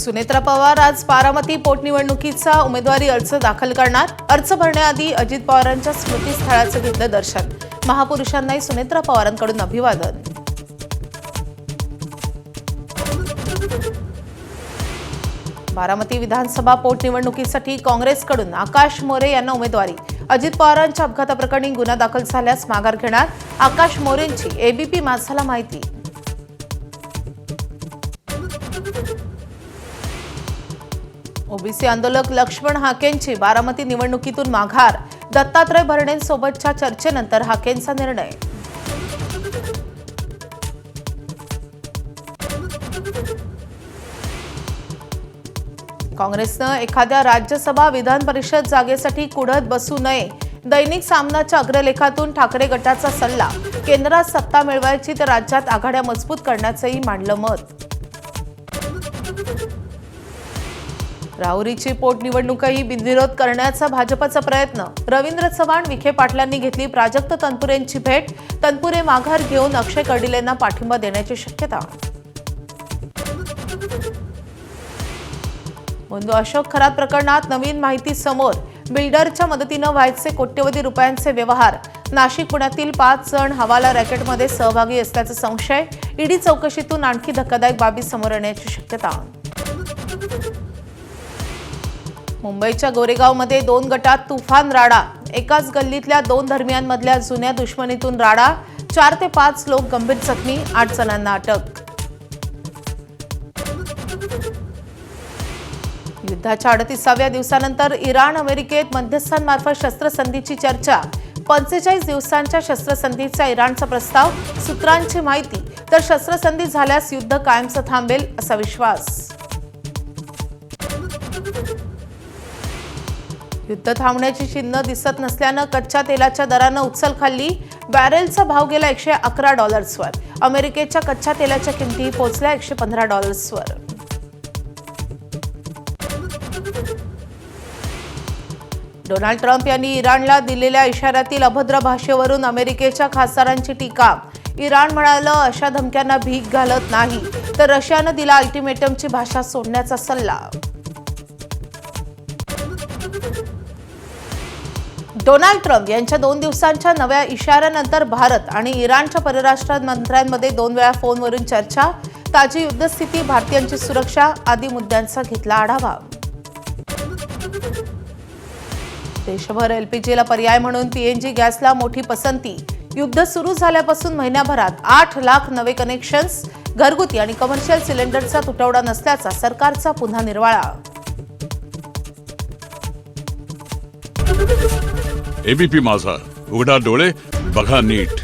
सुनेत्रा पवार आज बारामती पोटनिवडणुकीचा उमेदवारी अर्ज दाखल करणार। अर्ज भरण्याआधी अजित पवारांच्या स्मृतीस्थळाचं घेतलं दर्शन। महापुरुषांनाही सुनेत्रा पवारांकडून अभिवादन। बारामती विधानसभा पोटनिवडणुकीसाठी काँग्रेसकडून आकाश मोरे यांना उमेदवारी। अजित पवारांच्या अपघाताप्रकरणी गुन्हा दाखल झाल्यास माघार घेणार आकाश मोरेंची एबीपी माझाला माहिती। ओबीसी आंदोलक लक्ष्मण हाकेंची बारामती निवडणुकीतून माघार। दत्तात्रय भरणेंसोबतच्या चर्चेनंतर हाकेंचा निर्णय। काँग्रेसनं एखाद्या राज्यसभा विधान परिषद जागेसाठी कुढत बसू नये। दैनिक सामनाच्या अग्रलेखातून ठाकरे गटाचा सल्ला। केंद्रात सत्ता मिळवायची तर राज्यात आघाड्या मजबूत करण्याचंही मांडलं मत। राहुरीची पोटनिवडणूकही बिनविरोध करण्याचा भाजपचा प्रयत्न। रवींद्र चव्हाण विखे पाटलांनी घेतली प्राजक्त तनपुरेंची भेट। तनपुरे माघार घेऊन अक्षय कर्डिलेंना पाठिंबा देण्याची शक्यता। मुंदू अशोक खरात प्रकरणात नवीन माहिती समोर। बिल्डरच्या मदतीनं व्हायचे कोट्यवधी रुपयांचे व्यवहार। नाशिक पुण्यातील 5 जण हवाला रॅकेटमध्ये सहभागी असल्याचा संशय। ईडी चौकशीतून आणखी धक्कादायक बाबी समोर येण्याची शक्यता। मुंबईच्या गोरेगावमध्ये 2 गटात तुफान राडा। एकाच गल्लीतल्या 2 धर्मियांमधल्या जुन्या दुश्मनीतून राडा। 4 ते 5 लोक गंभीर जखमी, 8 जणांना अटक। युद्धाच्या 38व्या दिवसानंतर इराण अमेरिकेत मध्यस्थांमार्फत शस्त्रसंधीची चर्चा। 45 दिवसांच्या शस्त्रसंधीचा इराणचा प्रस्ताव। सूत्रांची माहिती तर शस्त्रसंधी झाल्यास युद्ध कायमचं थांबेल असा विश्वास। युद्ध थांबण्याची चिन्ह दिसत नसल्यानं कच्च्या तेलाच्या दरानं उचल खाल्ली। बॅरेलचा भाव गेला $111वर। अमेरिकेच्या कच्च्या तेलाच्या किमती पोहोचल्या $115वर। डोनाल्ड ट्रम्प यांनी इराणला दिलेल्या इशाऱ्यातील अभद्र भाषेवरून अमेरिकेच्या खासदारांची टीका। इराण म्हणालं अशा धमक्यांना भीक घालत नाही तर रशियानं दिला अल्टिमेटमची भाषा सोडण्याचा सल्ला। डोनाल्ड ट्रम्प यांच्या 2 दिवसांच्या नव्या इशाऱ्यानंतर भारत आणि इराणच्या परराष्ट्र मंत्र्यांमध्ये 2 वेळा फोनवरून चर्चा। ताजी युद्धस्थिती, भारतीयांची सुरक्षा आदी मुद्द्यांचा घेतला आढावा। देशभर एलपीजीला पर्याय म्हणून पीएनजी गॅसला मोठी पसंती। युद्ध सुरू झाल्यापासून महिन्याभरात 8 लाख नवे कनेक्शन्स। घरगुती आणि कमर्शियल सिलेंडरचा तुटवडा नसल्याचा सरकारचा पुन्हा निर्वाळा। एबीपी माझा, उघडा डोळे बघा नीट।